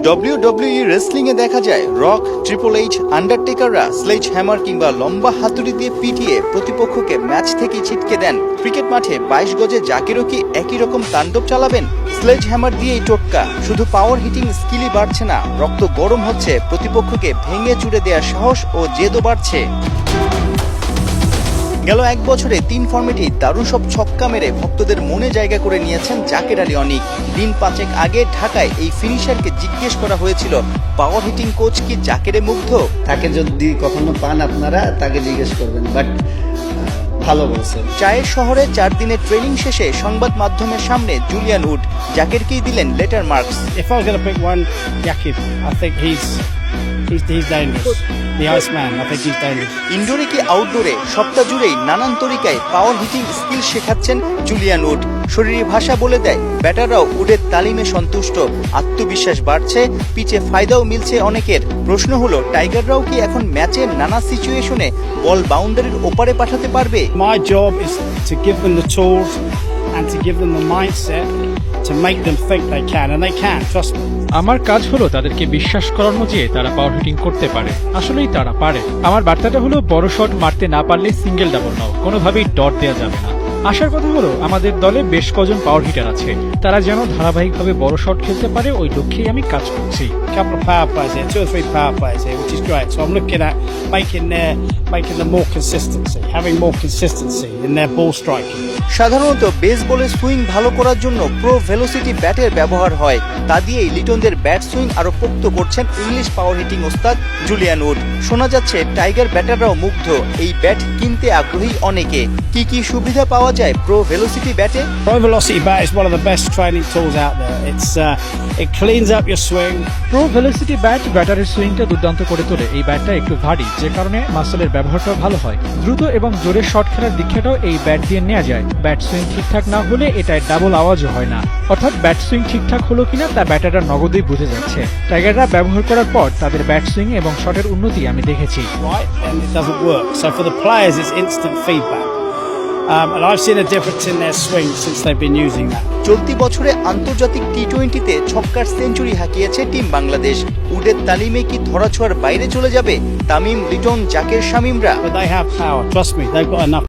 WWE wrestling এ দেখা যায় রক, ট্রিপল এইচ, আন্ডারটেকাররা স্লেজ হ্যামার কিংবা লম্বা হাতুড়ি দিয়ে পিটিয়ে প্রতিপক্ষকে ম্যাচ থেকে ছিটকে দেন। ক্রিকেট মাঠে 22 গজে জাকিরও কি একই রকম তাণ্ডব চালাবেন? স্লেজ হ্যামার দিয়েই টোটকা। শুধু পাওয়ার হিটিং স্কিলই বাড়ছে না, রক্ত গরম হচ্ছে, প্রতিপক্ষকে ভেঙে চুরে দেওয়ার সাহস ও জেদও বাড়ছে। গেল 1 বছরে 3 ফর্মেটে দারুণ সব ছক্কা মেরে ভক্তদের মনে জায়গা করে নিয়েছেন জাকের আলী অনিক। দিন 5 আগে ঢাকায় এই ফিনিশারকে জিজ্ঞেস করা হয়েছিল, পাওয়ার হিটিং কোচ কি জাকেরে মুগ্ধ? তাকে যদি কখনো পান আপনারা তাকে জিজ্ঞেস করবেন, বাট ভালো বলছেন। চায়ের শহরে 4 দিনের ট্রেনিং শেষে সংবাদ মাধ্যমের সামনে জুলিয়ান উড জাকেরকেই দিলেন letter marks. If I was going to pick one, Jakib, I think he's dangerous. The Iceman, I think he's dangerous. ইনডোরে কি আউটডোরে সপ্তাহ জুড়েই নানান তরিকায় পাওয়ার হিটিং স্কিল শেখাচ্ছেন জুলিয়ান উড। শরীরী ভাষা বলে দেয় ব্যাটাররাও উডের তালিমে সন্তুষ্ট, আত্মবিশ্বাস বাড়ছে, পিচে ফায়দাও মিলছে অনেকের। প্রশ্ন হলো, টাইগাররাও কি এখন ম্যাচের নানা সিচুয়েশনে বল বাউন্ডারির ওপারে পাঠাতে পারবে? My job is to give them the tools and to give them the mindset to make them think they can, and they can, trust me. আমার কাজ হলো তাদেরকে বিশ্বাস করানো যে তারা পাওয়ার হিটিং করতে পারে। আসলেই তারা পারে। আমার বার্তাটা হলো বড় শট মারতে না পারলে সিঙ্গেল ডাবল নাও, কোনোভাবেই ডট দেওয়া যাবে না। আশার কথা হলো আমাদের দলে বেশ কজন পাওয়ার হিটার আছে, তারা যেন ধারাবাহিকভাবে বড় শট খেলতে পারে, ওই লক্ষ্যেই আমি কাজ করছি। A couple of power players here, 2 or 3 power players here, which is great. So I'm looking at making them more consistency, having more consistency in their ball striking. সাধারণত বেসবলের সুইং ভালো করার জন্য প্রো ভেলোসিটি ব্যাটের ব্যবহার হয়। তা দিয়েই লিটনদের bat swing আরো পোক্ত করছেন ইংলিশ পাওয়ার হিটিং ওস্তাদ জুলিয়ান উড। শোনা যাচ্ছে টাইগার ব্যাটাররাও মুগ্ধ, এই ব্যাট কিনতে আগ্রহী অনেকে। কি সুবিধা পাওয়া যায় প্রো ভেলোসিটি ব্যাটে? Pro Velocity bat is one of the best training tools out there. It cleans up your swing. Pro velocity bat ব্যাটারের সুইংটা দুর্দান্ত করে তোলে। এই ব্যাটটা একটু ভারী, যে কারণে মাসলের ব্যবহারটাও ভালো হয়। দ্রুত এবং জোরে শট খেলার দীক্ষাটাও এই ব্যাট দিয়ে নেওয়া যায়। ব্যাট সুইং ঠিকঠাক না হলে এটায় ডাবল আওয়াজও হয় না, অর্থাৎ ব্যাট সুইং ঠিকঠাক হলো কিনা তা ব্যাটাররা নগদেই বুঝে যাচ্ছে। টাইগাররা ব্যবহার করার পর তাদের ব্যাট সুইং এবং শটের উন্নতি আমি দেখেছি। Right, and it doesn't work. So for the players, it's instant feedback. And I've seen a difference in their swing since they've been using that. চলতি বছরে আন্তর্জাতিক টি-20তে ছক্কার সেঞ্চুরি হাঁকিয়েছে টিম বাংলাদেশ। উডের তালিমে কি ধরাছোঁয়ার বাইরে চলে যাবে Tamim, Liton, Zaker, শামীমরা? But they have power, trust me, they've got enough